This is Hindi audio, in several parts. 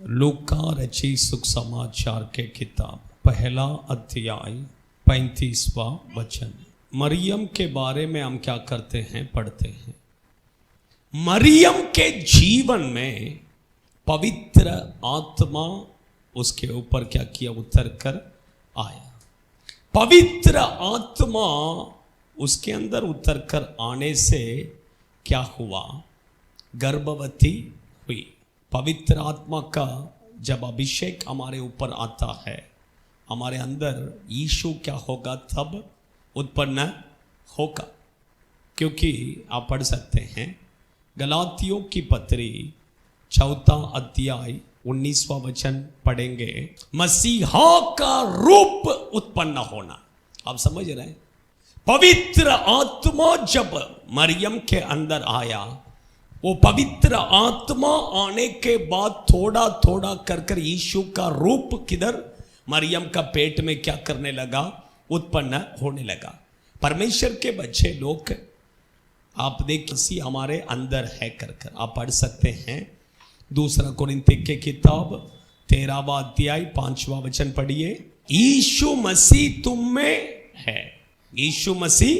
लूका रची सुसमाचार के किताब पहला अध्याय 35वां वचन। मरियम के बारे में हम क्या करते हैं, पढ़ते हैं। मरियम के जीवन में पवित्र आत्मा उसके ऊपर क्या किया, उतर कर आया। पवित्र आत्मा उसके अंदर उतर कर आने से क्या हुआ, गर्भवती हुई। पवित्र आत्मा का जब अभिषेक हमारे ऊपर आता है, हमारे अंदर यीशु क्या होगा, तब उत्पन्न होगा। क्योंकि आप पढ़ सकते हैं गलातियों की पत्री 4 अध्याय 19वां वचन पढ़ेंगे। मसीहा का रूप उत्पन्न होना, आप समझ रहे हैं। पवित्र आत्मा जब मरियम के अंदर आया, वो पवित्र आत्मा आने के बाद थोड़ा थोड़ा कर यीशु का रूप किधर, मरियम का पेट में क्या करने लगा, उत्पन्न होने लगा। परमेश्वर के बच्चे लोग, आप देख किसी हमारे अंदर है कर आप पढ़ सकते हैं। 2 कुरिन्ती के किताब 13वां अध्याय 5वां वचन पढ़िए। यीशु मसीह तुम में है, यीशु मसीह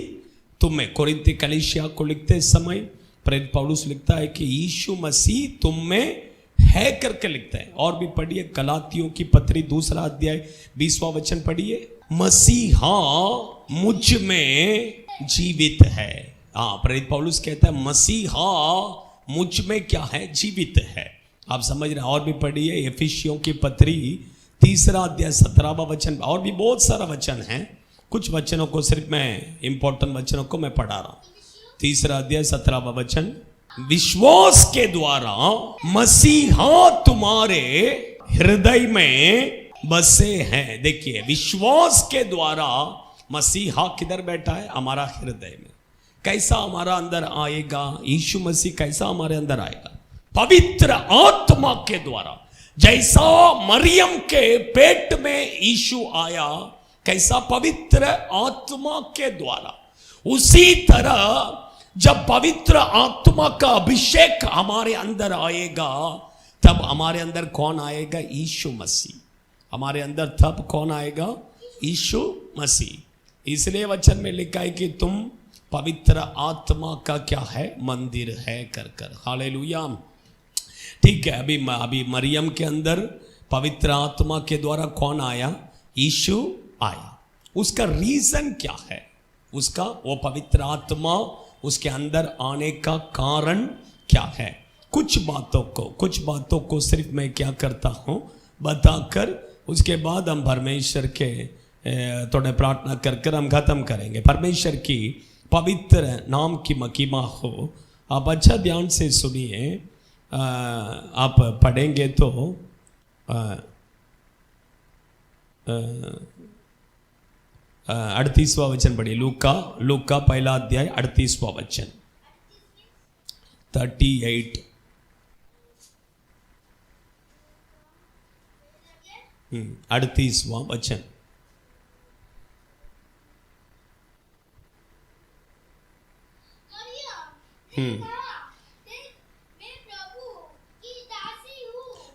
तुम में। कुरिन्ती कलीसिया को लिखते समय प्रेरित पौलुस लिखता है कि यीशु मसीह तुम में है करके लिखता है। और भी पढ़िए गलातियों की पत्री 2 अध्याय 20वां वचन पढ़िए। मसीहा मुझ में जीवित है। हाँ, प्रेरित पौलुस कहता है मसीहा मुझ में क्या है, जीवित है। आप समझ रहे हैं। और भी पढ़िए एफिसियों की पत्री 3 अध्याय 17वां वचन। और भी बहुत सारा वचन है, कुछ वचनों को सिर्फ मैं इंपॉर्टेंट वचनों को मैं पढ़ा रहा हूं। 3 अध्याय 17वां वचन। विश्वास के द्वारा मसीहा तुम्हारे हृदय में बसे हैं। देखिए, विश्वास के द्वारा मसीहा किधर बैठा है, हमारा हृदय में। कैसा हमारा अंदर आएगा यीशु मसीह, कैसा हमारे अंदर आएगा, पवित्र आत्मा के द्वारा। जैसा मरियम के पेट में यीशु आया, कैसा पवित्र आत्मा के द्वारा, उसी तरह जब पवित्र आत्मा का अभिषेक हमारे अंदर आएगा, तब हमारे अंदर कौन आएगा, यीशु मसीह। हमारे अंदर तब कौन आएगा, यीशु मसीह। इसलिए वचन में लिखा है कि तुम पवित्र आत्मा का क्या है, मंदिर है कर। हालेलुया। ठीक है। अभी मरियम के अंदर पवित्र आत्मा के द्वारा कौन आया, यीशु आया। उसका रीजन क्या है, उसका वो पवित्र आत्मा उसके अंदर आने का कारण क्या है। कुछ बातों को सिर्फ मैं क्या करता हूं, बताकर उसके बाद हम परमेश्वर के थोड़े प्रार्थना कर हम खत्म करेंगे। परमेश्वर की पवित्र नाम की महिमा हो। आप अच्छा ध्यान से सुनिए। आप पढ़ेंगे तो 38वां वचन पढ़िए। लूका पहला अध्याय 38वां वचन। 38 38वां वचन।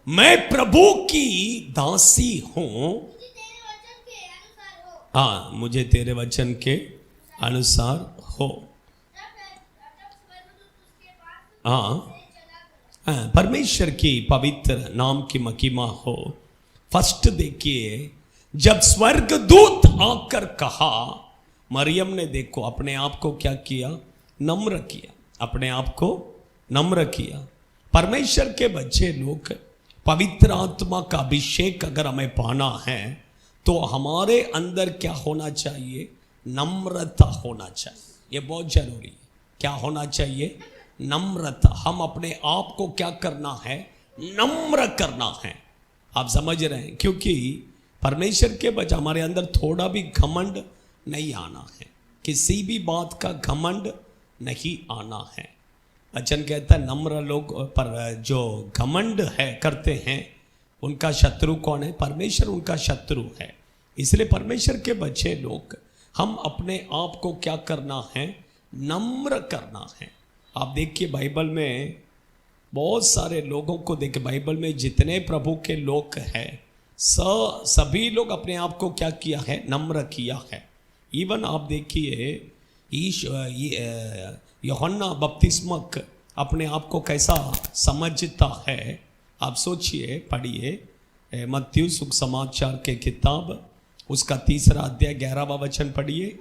मैं प्रभु की दासी हूं। हाँ, मुझे तेरे वचन के अनुसार हो। हाँ, परमेश्वर की पवित्र नाम की महिमा हो। फर्स्ट देखिए, जब स्वर्गदूत आकर कहा, मरियम ने देखो अपने आप को क्या किया, नम्र किया, अपने आप को नम्र किया। परमेश्वर के बच्चे लोग, पवित्र आत्मा का अभिषेक अगर हमें पाना है तो हमारे अंदर क्या होना चाहिए, नम्रता होना चाहिए। ये बहुत जरूरी है। क्या होना चाहिए, नम्रता। हम अपने आप को क्या करना है, नम्र करना है। आप समझ रहे हैं। क्योंकि परमेश्वर के बच्चे, हमारे अंदर थोड़ा भी घमंड नहीं आना है, किसी भी बात का घमंड नहीं आना है। वचन कहता है नम्र लोग पर जो घमंड है करते हैं, उनका शत्रु कौन है, परमेश्वर उनका शत्रु है। इसलिए परमेश्वर के बच्चे लोग, हम अपने आप को क्या करना है, नम्र करना है। आप देखिए बाइबल में बहुत सारे लोगों को देखे, बाइबल में जितने प्रभु के लोग हैं सभी लोग अपने आप को क्या किया है, नम्र किया है। इवन आप देखिए यूहन्ना बपतिस्मक अपने आप को कैसा समझता है। आप सोचिए, पढ़िए मत्ती सुसमाचार के किताब उसका 3 अध्याय 11वां वचन पढ़िए।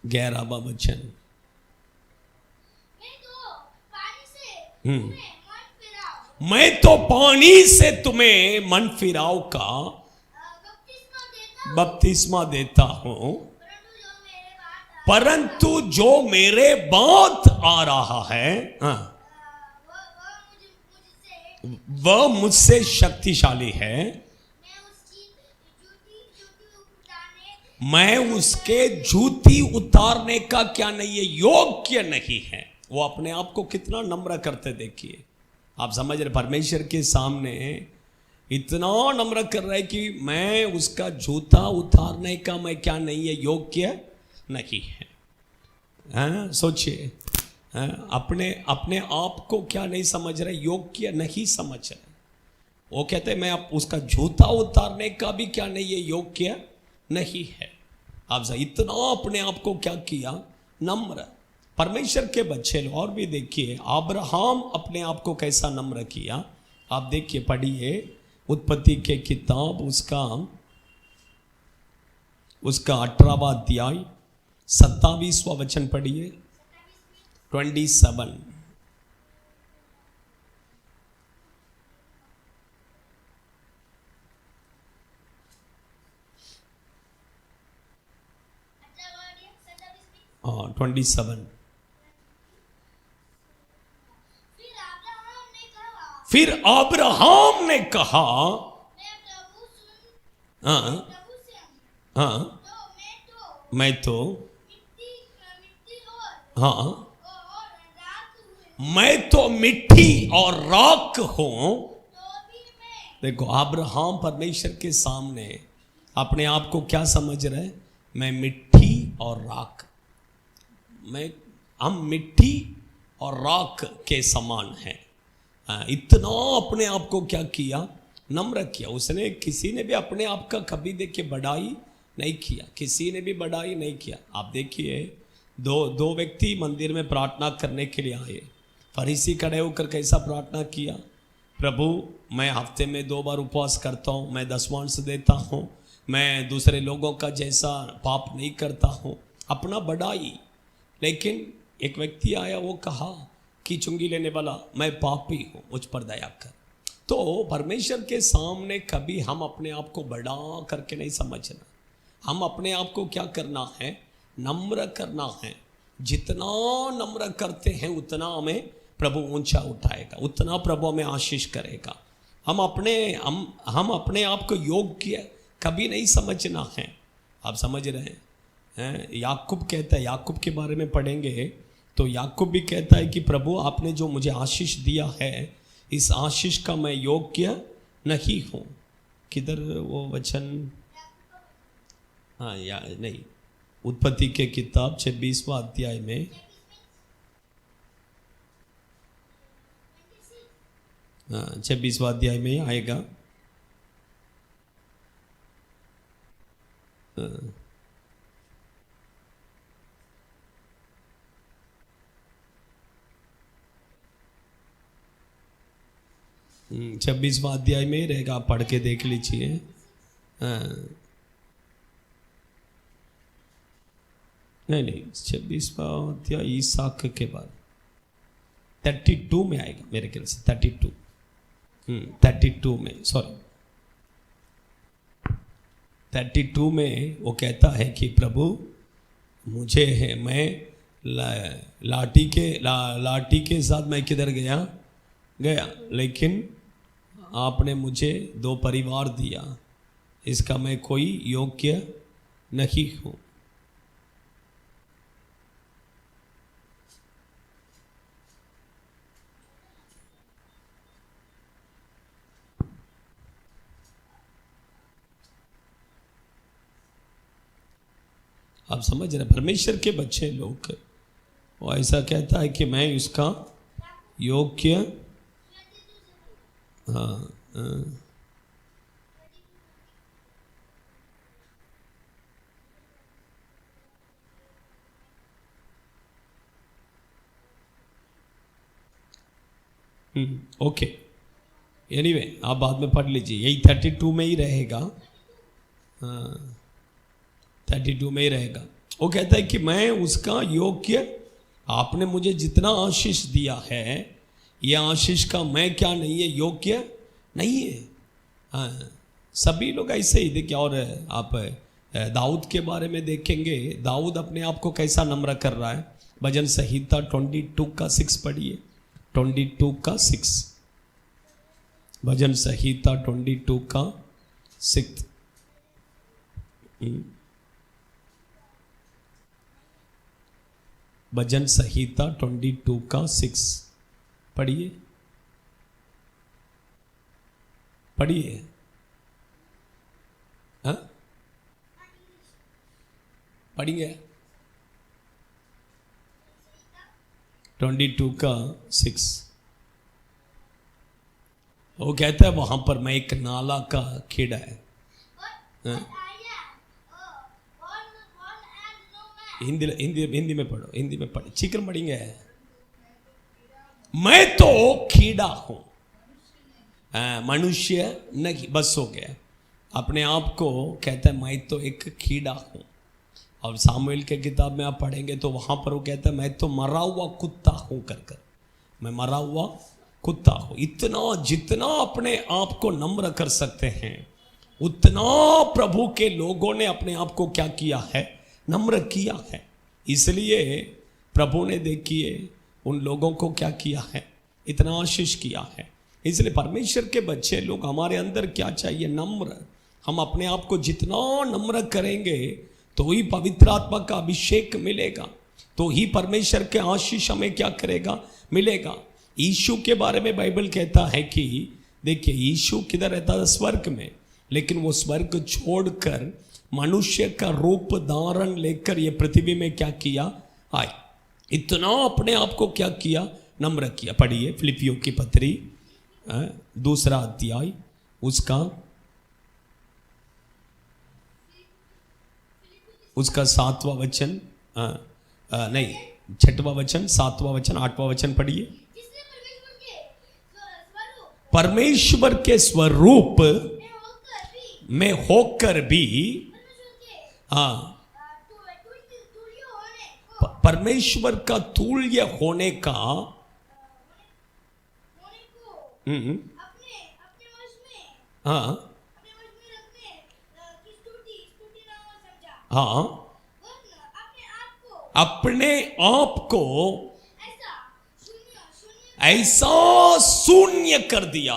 11वां वचन। मैं तो पानी से तुम्हें मन फिराव का बपतिस्मा देता हूं, परंतु जो मेरे बाद आ रहा है वह मुझसे शक्तिशाली है, मैं उसके जूती उतारने का क्या नहीं है, योग्य नहीं है। वो अपने आप को कितना नम्र करते देखिए। आप समझ रहे, परमेश्वर के सामने इतना नम्र कर रहा है कि मैं उसका जूता उतारने का मैं क्या नहीं है, योग्य नहीं है। सोचिए, अपने अपने आप को क्या नहीं समझ रहे, योग्य नहीं समझ रहे। वो कहते हैं मैं उसका जूता उतारने का भी क्या नहीं है, योग्य नहीं है। आप इतना अपने आप को क्या किया, नम्र। परमेश्वर के बच्चे और भी देखिए, अब्राहम अपने आप को कैसा नम्र किया। आप देखिए, पढ़िए उत्पत्ति के किताब उसका 18वां अध्याय 27वां वचन पढ़िए। 27। हाँ 27। फिर अब्राहम ने कहा, मैं तो मैं तो मिट्टी और राख हूं। देखो, अब्राहम परमेश्वर के सामने अपने आप को क्या समझ रहे, मैं मिट्टी और राख, हम मिट्टी और राख के समान हैं। इतना अपने आप को क्या किया, नम्र किया। उसने किसी ने भी अपने आप का कभी देखिए बड़ाई नहीं किया, किसी ने भी बड़ाई नहीं किया। आप देखिए, दो व्यक्ति मंदिर में प्रार्थना करने के लिए आए। फरीसी खड़े होकर कैसा प्रार्थना किया, प्रभु मैं हफ्ते में 2 बार उपवास करता हूँ, मैं दशमांश देता हूँ, मैं दूसरे लोगों का जैसा पाप नहीं करता हूँ, अपना बड़ाई। लेकिन एक व्यक्ति आया, वो कहा कि चुंगी लेने वाला, मैं पापी हूँ, मुझ पर दया कर। तो परमेश्वर के सामने कभी हम अपने आप को बड़ा करके नहीं समझना। हम अपने आप को क्या करना है, नम्र करना है। जितना नम्र करते हैं उतना हमें प्रभु ऊंचा उठाएगा, उतना प्रभु हमें आशीष करेगा। हम अपने आप को योग्य कभी नहीं समझना है। आप समझ रहे हैं? याकूब कहता है, याकूब के बारे में पढ़ेंगे तो याकूब भी कहता है कि प्रभु आपने जो मुझे आशीष दिया है, इस आशीष का मैं योग्य नहीं हूँ। किधर वो वचन, हाँ या नहीं, उत्पत्ति के किताब 26वां अध्याय में, हाँ 26वां अध्याय में आएगा। 26वां अध्याय में रहेगा, आप पढ़ के देख लीजिए। नहीं 26वां अध्याय ईसाक के बाद 32 में आएगा मेरे ख्याल से। 32 में, सॉरी 32 में वो कहता है कि प्रभु मुझे है, मैं लाठी के साथ मैं किधर गया, लेकिन आपने मुझे 2 परिवार दिया, इसका मैं कोई योग्य नहीं हूँ। आप समझ रहे, परमेश्वर के बच्चे लोग वो ऐसा कहता है कि मैं उसका योग्य, हाँ, ओके, एनीवे आप बाद में पढ़ लीजिए, यही 32 में ही रहेगा, हाँ 32 में ही रहेगा। वो कहता है कि मैं उसका योग्य, आपने मुझे जितना आशीष दिया है ये आशीष का मैं क्या नहीं है, योग्य नहीं है। हाँ, सभी लोग ऐसे ही देखिए। और आप दाऊद के बारे में देखेंगे, दाऊद अपने आप को कैसा नम्र कर रहा है। भजन संहिता 22 का 6 पढ़िए, 22 का 6, भजन संहिता 22 का 6। भजन संहिता 22 का 6 पढ़िए, पढ़िए। हाँ पढ़िए, 22 का 6। वो कहता है वहां पर मैं एक नाला का कीड़ा है। हिंदी हिंदी हिंदी में पढ़ो, हिंदी में पढ़ो, शीघ्र पढ़ेंगे। मैं तो कीड़ा हूं, मनुष्य नहीं, बस हो गया। अपने आप को कहता है मैं तो एक कीड़ा हूं। और सामुएल के किताब में आप पढ़ेंगे तो वहां पर वो कहता है मैं तो मरा हुआ कुत्ता हूं, कर मैं मरा हुआ कुत्ता हूं। इतना जितना अपने आप को नम्र कर सकते हैं उतना प्रभु के लोगों ने अपने आप को क्या किया है, नम्र किया है। इसलिए प्रभु ने देखिए उन लोगों को क्या किया है, इतना आशीष किया है। इसलिए परमेश्वर के बच्चे लोग, हमारे अंदर क्या चाहिए, नम्र। हम अपने आप को जितना नम्र करेंगे तो ही पवित्र आत्मा का अभिषेक मिलेगा, तो ही परमेश्वर के आशीष हमें क्या करेगा, मिलेगा। यीशु के बारे में बाइबल कहता है कि देखिए यीशु किधर रहता था, स्वर्ग में, लेकिन वो स्वर्ग छोड़कर मनुष्य का रूप धारण लेकर ये पृथ्वी में क्या किया, आए। इतना अपने आप को क्या किया, नम्र किया। पढ़िए फिलिपियों की पत्री 2 अध्याय, उसका 7वां वचन, नहीं 6वां वचन, 7वां वचन, 8वां वचन पढ़िए। परमेश्वर के स्वरूप में होकर भी, हाँ, परमेश्वर का तुल्य होने का, हाँ हाँ, अपने आप को ऐसा शून्य कर दिया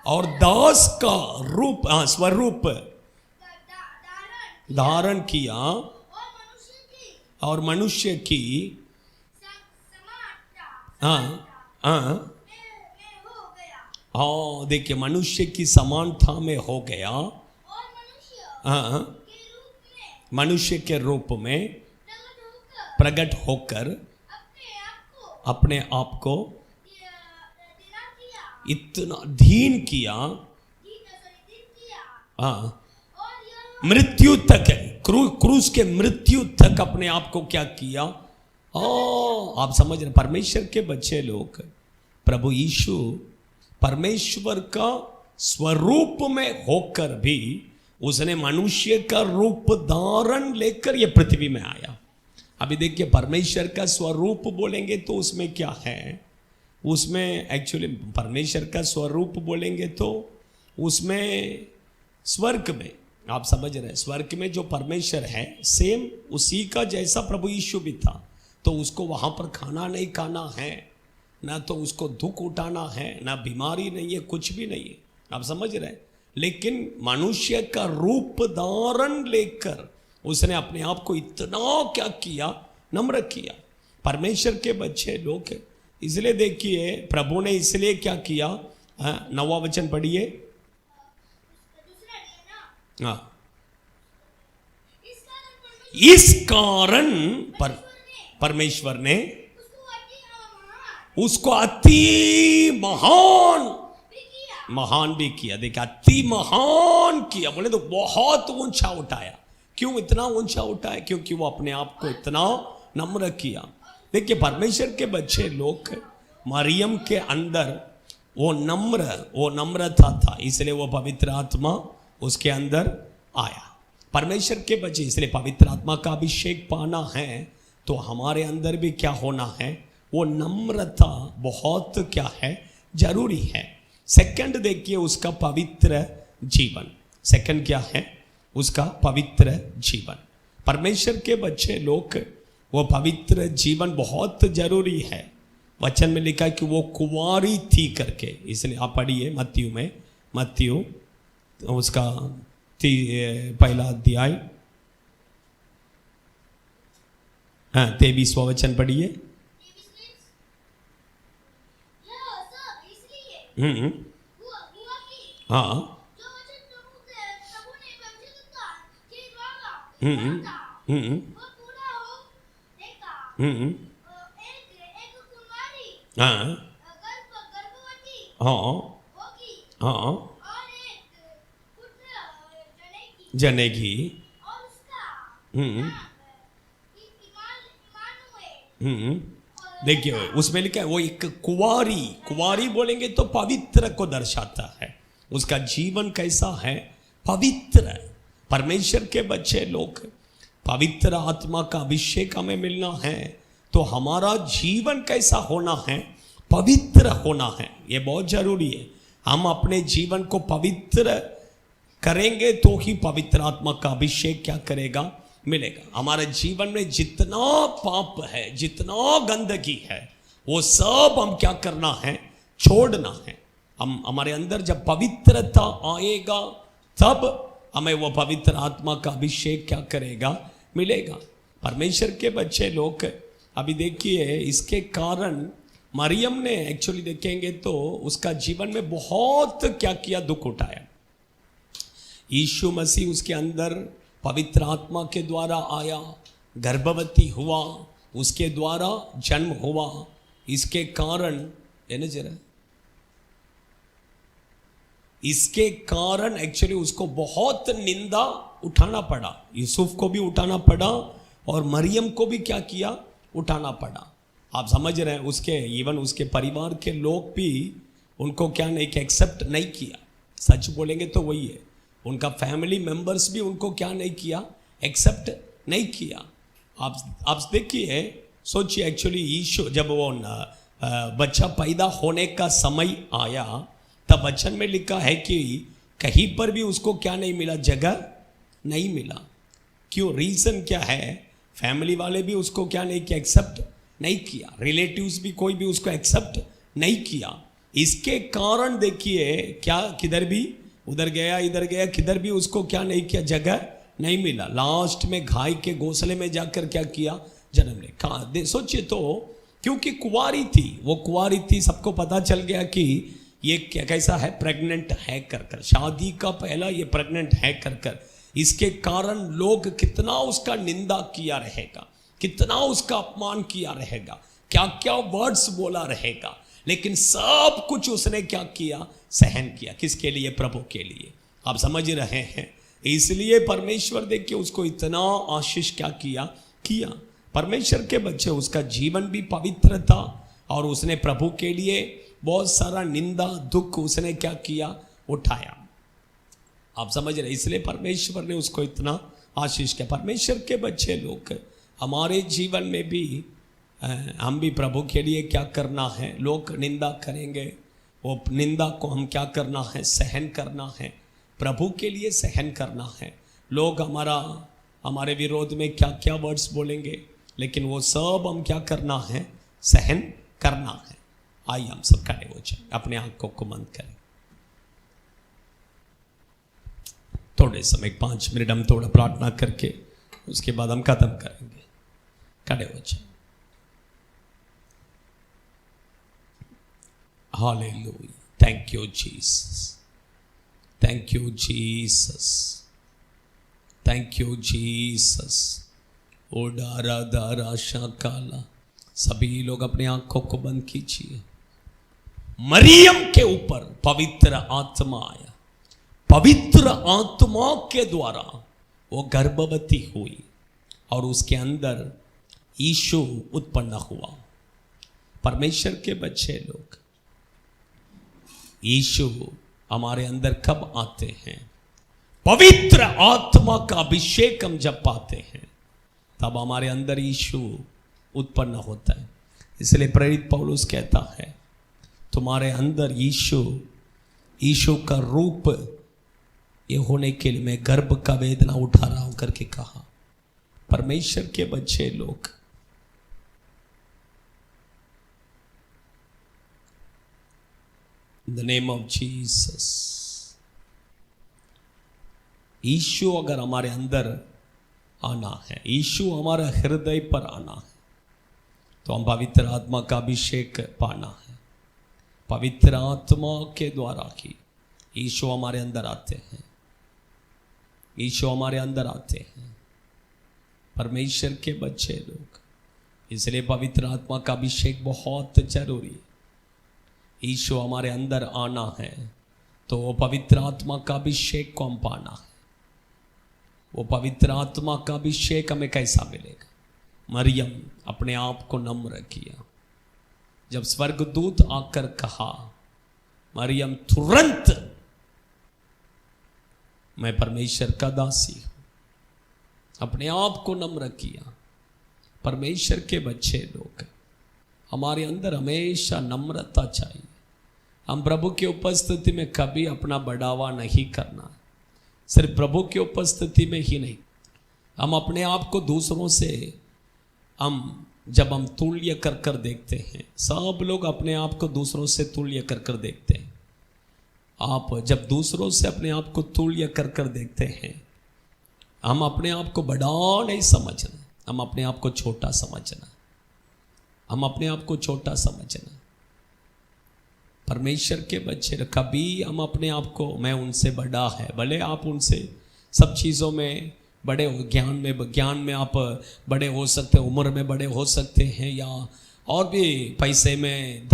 और दास का रूप, हाँ, स्वरूप धारण किया और मनुष्य की, हाँ हाँ हाँ, देखिए मनुष्य की समानता में हो गया, हाँ, मनुष्य के रूप में प्रकट होकर अपने आप को इतना दीन किया, हाँ, मृत्यु तक, क्रूस के मृत्यु तक अपने आप को क्या किया। आप समझ रहे, परमेश्वर के बच्चे लोग, प्रभु यीशु परमेश्वर का स्वरूप में होकर भी उसने मनुष्य का रूप धारण लेकर ये पृथ्वी में आया। अभी देखिए परमेश्वर का स्वरूप बोलेंगे तो उसमें क्या है, उसमें एक्चुअली परमेश्वर का स्वरूप बोलेंगे तो उसमें स्वर्ग में, आप समझ रहे हैं, स्वर्ग में जो परमेश्वर है सेम उसी का जैसा प्रभु यीशु भी था। तो उसको वहाँ पर खाना नहीं खाना है, ना तो उसको दुख उठाना है, ना बीमारी नहीं है, कुछ भी नहीं है, आप समझ रहे हैं। लेकिन मनुष्य का रूप धारण लेकर उसने अपने आप को इतना क्या किया, नम्र किया। परमेश्वर के बच्चे लोग, इसलिए देखिए प्रभु ने इसलिए क्या किया, 9वां वचन पढ़िए, हाँ, इस कारण पर परमेश्वर ने उसको अति महान भी किया। देखिए, अति महान किया, बोले तो बहुत ऊंचा उठाया। क्यों इतना ऊंचा उठाया? क्योंकि वो अपने आप को इतना नम्र किया। देखिए, परमेश्वर के बच्चे लोग, मरियम के अंदर वो नम्रता था, इसलिए वो पवित्र आत्मा उसके अंदर आया। परमेश्वर के बच्चे, इसलिए पवित्र आत्मा का अभिषेक पाना है तो हमारे अंदर भी क्या होना है? वो नम्रता बहुत क्या है? जरूरी है। सेकंड देखिए, उसका पवित्र जीवन। सेकंड क्या है? उसका पवित्र जीवन। परमेश्वर के बच्चे लोग, वो पवित्र जीवन बहुत जरूरी है। वचन में लिखा है कि वो कुंवारी थी करके, इसलिए आप पढ़िए मत्ती उसका पहला अध्याय 23वां वचन पढ़िए। हाँ। जनेगी। देखिए, उसमें लिखा है वो एक कुंवारी बोलेंगे तो पवित्र को दर्शाता है। उसका जीवन कैसा है? पवित्र। परमेश्वर के बच्चे लोग, पवित्र आत्मा का अभिषेक हमें मिलना है तो हमारा जीवन कैसा होना है? पवित्र होना है। ये बहुत जरूरी है। हम अपने जीवन को पवित्र करेंगे तो ही पवित्र आत्मा का अभिषेक क्या करेगा? मिलेगा। हमारे जीवन में जितना पाप है, जितना गंदगी है, वो सब हम क्या करना है? छोड़ना है। हम हमारे अंदर जब पवित्रता आएगा तब हमें वो पवित्र आत्मा का अभिषेक क्या करेगा? मिलेगा। परमेश्वर के बच्चे लोग, अभी देखिए, इसके कारण मरियम ने एक्चुअली देखेंगे तो उसका जीवन में बहुत क्या किया? दुख उठाया। यीशु मसीह उसके अंदर पवित्र आत्मा के द्वारा आया, गर्भवती हुआ, उसके द्वारा जन्म हुआ। इसके कारण इसके कारण एक्चुअली उसको बहुत निंदा उठाना पड़ा। यूसुफ को भी उठाना पड़ा और मरियम को भी क्या किया? उठाना पड़ा। आप समझ रहे हैं? उसके इवन उसके परिवार के लोग भी उनको क्या नहीं किया? एक्सेप्ट नहीं किया। सच बोलेंगे तो वही है, उनका फैमिली मेंबर्स भी उनको क्या नहीं किया? एक्सेप्ट नहीं किया। आप देखिए, सोचिए, एक्चुअली यीशु जब वो बच्चा पैदा होने का समय आया तब वचन में लिखा है कि कहीं पर भी उसको क्या नहीं मिला? जगह नहीं मिला। क्यों? रीजन क्या है? फैमिली वाले भी उसको क्या नहीं किया? एक्सेप्ट नहीं किया। रिलेटिव्स भी कोई भी उसको एक्सेप्ट नहीं किया। इसके कारण देखिए, क्या किधर भी उधर गया, इधर गया, किधर भी उसको क्या नहीं किया? जगह नहीं मिला। लास्ट में गाय के घोंसले में जाकर क्या किया? जन्म ले। कहा सोचिए तो, क्योंकि कुंवारी थी, वो कुंवारी थी, सबको पता चल गया कि ये क्या कैसा है? प्रेग्नेंट है कर शादी का पहला ये प्रेग्नेंट है कर। इसके कारण लोग कितना उसका निंदा किया रहेगा, कितना उसका अपमान किया रहेगा, क्या क्या वर्ड्स बोला रहेगा, लेकिन सब कुछ उसने क्या किया? सहन किया। किसके लिए? प्रभु के लिए। आप समझ रहे हैं? इसलिए परमेश्वर देखिए उसको इतना आशीष क्या किया। परमेश्वर के बच्चे, उसका जीवन भी पवित्र था और उसने प्रभु के लिए बहुत सारा निंदा दुख उसने क्या किया? उठाया। आप समझ रहे? इसलिए परमेश्वर ने उसको इतना आशीष किया। परमेश्वर के बच्चे लोग, हमारे जीवन में भी हम भी प्रभु के लिए क्या करना है? लोग निंदा करेंगे, वो निंदा को हम क्या करना है? सहन करना है। प्रभु के लिए सहन करना है। लोग हमारे विरोध में क्या क्या वर्ड्स बोलेंगे, लेकिन वो सब हम क्या करना है? सहन करना है। आइए हम सब खड़े हो जाए, अपने आंखों को बंद करें। थोड़े समय 5 मिनट हम थोड़ा प्रार्थना करके उसके बाद हम खत्म करेंगे। खड़े हो जाए। Hallelujah. Thank you Jesus, thank you Jesus, thank you Jesus. Oh डारा दारा शाकाला। सभी लोग अपनी आंखों को बंद कीजिए। मरियम के ऊपर पवित्र आत्मा आया। पवित्र आत्मा के द्वारा वो गर्भवती हुई और उसके अंदर यीशु उत्पन्न हुआ। परमेश्वर के बच्चे लोग, यीशु हमारे अंदर कब आते हैं? पवित्र आत्मा का अभिषेक हम जब पाते हैं तब हमारे अंदर यीशु उत्पन्न होता है। इसलिए प्रेरित पौलुस कहता है, तुम्हारे अंदर यीशु का रूप ये होने के लिए मैं गर्भ का वेदना उठा रहा हूं करके कहा। परमेश्वर के बच्चे लोग, in the name of Jesus, यीशु अगर हमारे अंदर आना है, यीशु हमारे हृदय पर आना है, तो हम पवित्र आत्मा का अभिषेक पाना है। पवित्र आत्मा के द्वारा ही यीशु हमारे अंदर आते हैं। यीशु हमारे अंदर आते हैं, परमेश्वर के बच्चे लोग। इसलिए पवित्र आत्मा का अभिषेक बहुत जरूरी है। यीशु हमारे अंदर आना है तो वो पवित्र आत्मा का अभिषेक को हम पाना है। वो पवित्र आत्मा का अभिषेक हमें कैसा मिलेगा? मरियम अपने आप को नम्र किया। जब स्वर्गदूत आकर कहा, मरियम तुरंत मैं परमेश्वर का दासी हूं, अपने आप को नम्र किया। परमेश्वर के बच्चे लोग, हमारे अंदर हमेशा नम्रता चाहिए। हम प्रभु की उपस्थिति में कभी अपना बढ़ावा नहीं करना, सिर्फ प्रभु की उपस्थिति में ही नहीं। हम अपने आप को दूसरों से जब हम तुल्य कर कर देखते हैं, सब लोग अपने आप को दूसरों से तुल्य कर कर देखते हैं। आप जब दूसरों से अपने आप को तुल्य कर कर देखते हैं, हम अपने आप को बड़ा नहीं समझना, हम अपने आप को छोटा समझना, हम अपने आप को छोटा समझना। परमेश्वर के बच्चे, कभी हम अपने आप को मैं उनसे बड़ा है, भले आप उनसे सब चीज़ों में बड़े हो, ज्ञान में आप बड़े हो सकते हैं, उम्र में बड़े हो सकते हैं, या और भी पैसे में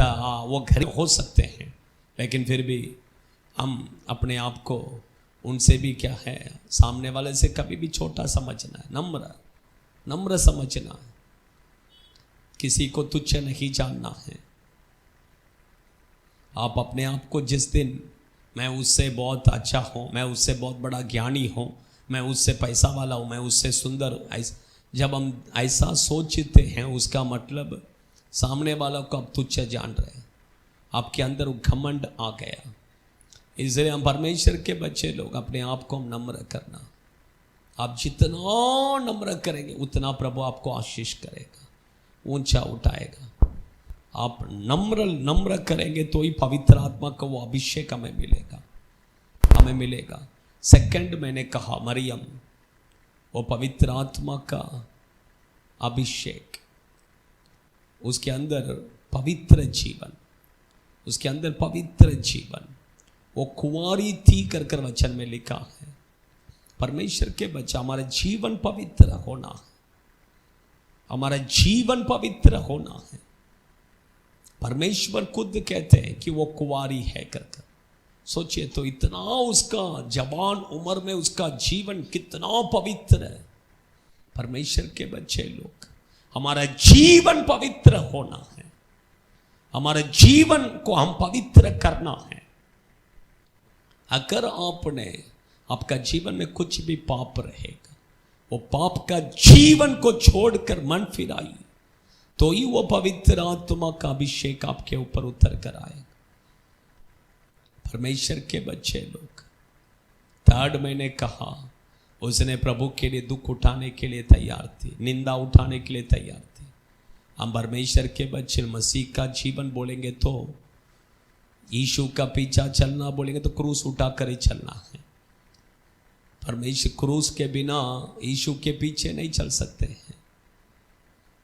वो घर हो सकते हैं, लेकिन फिर भी हम अपने आप को उनसे भी क्या है, सामने वाले से कभी भी छोटा समझना है। नम्र समझना है, किसी को तुच्छ नहीं जानना है। आप अपने आप को जिस दिन मैं उससे बहुत अच्छा हूँ, मैं उससे बहुत बड़ा ज्ञानी हूँ, मैं उससे पैसा वाला हूँ, मैं उससे सुंदर हूँ, जब हम ऐसा सोचते हैं, उसका मतलब सामने वाला को आप तुच्छ जान रहे हैं, आपके अंदर घमंड आ गया। इसलिए हम परमेश्वर के बच्चे लोग अपने आप को हम नम्र करना। आप जितना नम्र करेंगे उतना प्रभु आपको आशीष करेगा, ऊंचा उठाएगा। आप नम्र करेंगे तो ही पवित्र आत्मा का वो अभिषेक हमें मिलेगा। सेकंड मैंने कहा, मरियम, वो पवित्र आत्मा का अभिषेक, उसके अंदर पवित्र जीवन, वो कुंवारी थी कर वचन में लिखा है। परमेश्वर के बच्चा, हमारा जीवन पवित्र होना है, हमारा जीवन पवित्र होना है। परमेश्वर खुद कहते हैं कि वो कुंवारी है कर। सोचिए तो, इतना उसका जवान उम्र में उसका जीवन कितना पवित्र है। परमेश्वर के बच्चे लोग, हमारा जीवन पवित्र होना है, हमारे जीवन को हम पवित्र करना है। अगर आपका जीवन में कुछ भी पाप रहेगा, वो पाप का जीवन को छोड़कर मन फिराइए, तो ही वो पवित्र आत्मा का अभिषेक आपके ऊपर उतर कर आएगा। परमेश्वर के बच्चे लोग, थर्ड मैंने कहा, उसने प्रभु के लिए दुख उठाने के लिए तैयार थी, निंदा उठाने के लिए तैयार थी। हम परमेश्वर के बच्चे मसीह का जीवन बोलेंगे तो, यीशु का पीछा चलना बोलेंगे तो क्रूस उठा कर ही चलना है। परमेश्वर क्रूस के बिना यीशु के पीछे नहीं चल सकते हैं।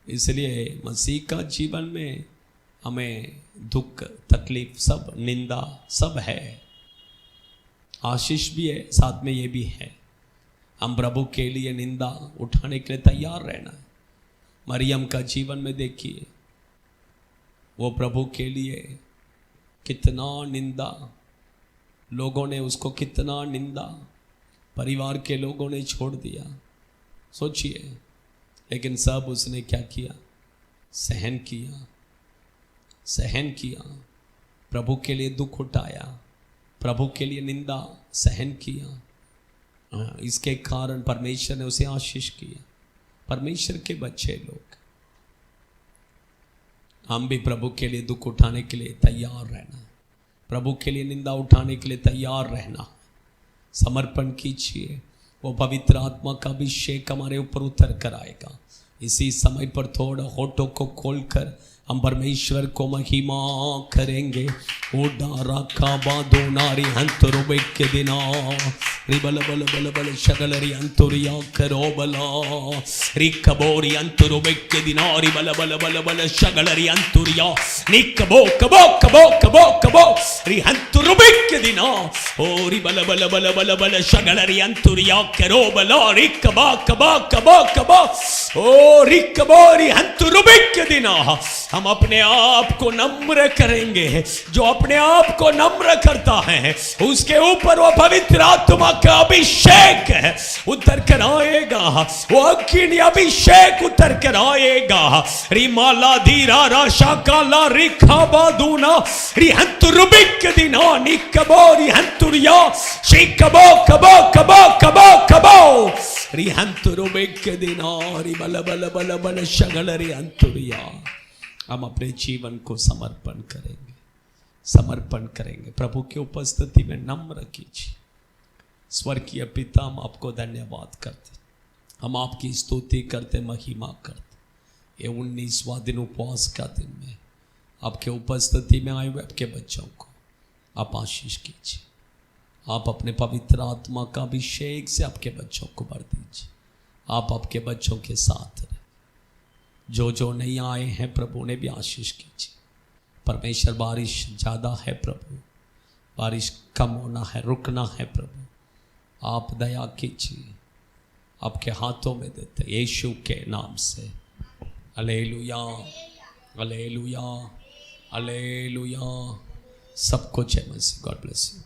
इसलिए मसीह का जीवन में हमें दुख, तकलीफ, सब निंदा सब है, आशीष भी है, साथ में ये भी है। हम प्रभु के लिए निंदा उठाने के लिए तैयार रहना है। मरियम का जीवन में देखिए, वो प्रभु के लिए कितना निंदा, लोगों ने उसको कितना निंदा, परिवार के लोगों ने छोड़ दिया, सोचिए। लेकिन सब उसने क्या किया? सहन किया, सहन किया। प्रभु के लिए दुख उठाया, प्रभु के लिए निंदा सहन किया। इसके कारण परमेश्वर ने उसे आशीष किया। परमेश्वर के बच्चे लोग, हम भी प्रभु के लिए दुख उठाने के लिए तैयार रहना, प्रभु के लिए निंदा उठाने के लिए तैयार रहना। समर्पण कीजिए, वो पवित्र आत्मा का अभिषेक हमारे ऊपर उतर कर आएगा। इसी समय पर थोड़ा होठों को खोलकर हम परमेश्वर को महिमा करेंगे। ओडा राखा बादो नारी हंतरो के दिना रिबल बल बल बल शगलरी अंतुरिया करो बला रिकबोरी अंतरो के दिना रिबल बल बल बल शगलरी अंतुरिया निकबो कबो कबो कबो कबो रि हंतरो के दिना ओ रिबल बल बल बल बल शगलरी अंतुरिया करो बला रिकबा कबा कबो कबो ओ रिकबोरी हंतरो के दिना। हम अपने आप को नम्र करेंगे। जो अपने आप को नम्र करता है उसके ऊपर वो पवित्र आत्मा का अभिषेक उतर कर आएगा, वो अग्नि अभिषेक उतर कर आएगा। रिमाला धीरा राशा काला रिखा बादूना रिहंतुरुबिक दिना निकबो रिहंतुरिया शिकबो कबो कबो कबो कबो रिहंतुरुबिक दिना रिबल बल बल बल शगल रिहंतुरिया। हम अपने जीवन को समर्पण करेंगे, समर्पण करेंगे। प्रभु की उपस्थिति में नम्र कीजिए। स्वर्गीय पिता, हम आपको धन्यवाद करते, हम आपकी स्तुति करते, महिमा करते। ये 19वां दिन उपवास का दिन में आपके उपस्थिति में आए हुए आपके बच्चों को आप आशीष कीजिए। आप अपने पवित्र आत्मा का अभिषेक से आपके बच्चों को भर दीजिए। आप आपके बच्चों के साथ रहें। जो जो नहीं आए हैं प्रभु ने भी आशीष कीजिए। परमेश्वर, बारिश ज़्यादा है प्रभु, बारिश कम होना है, रुकना है प्रभु। आप दया कीजिए, आपके हाथों में देते यीशु के नाम से। Hallelujah, hallelujah, hallelujah. सब कुछ है मसीह। God bless you.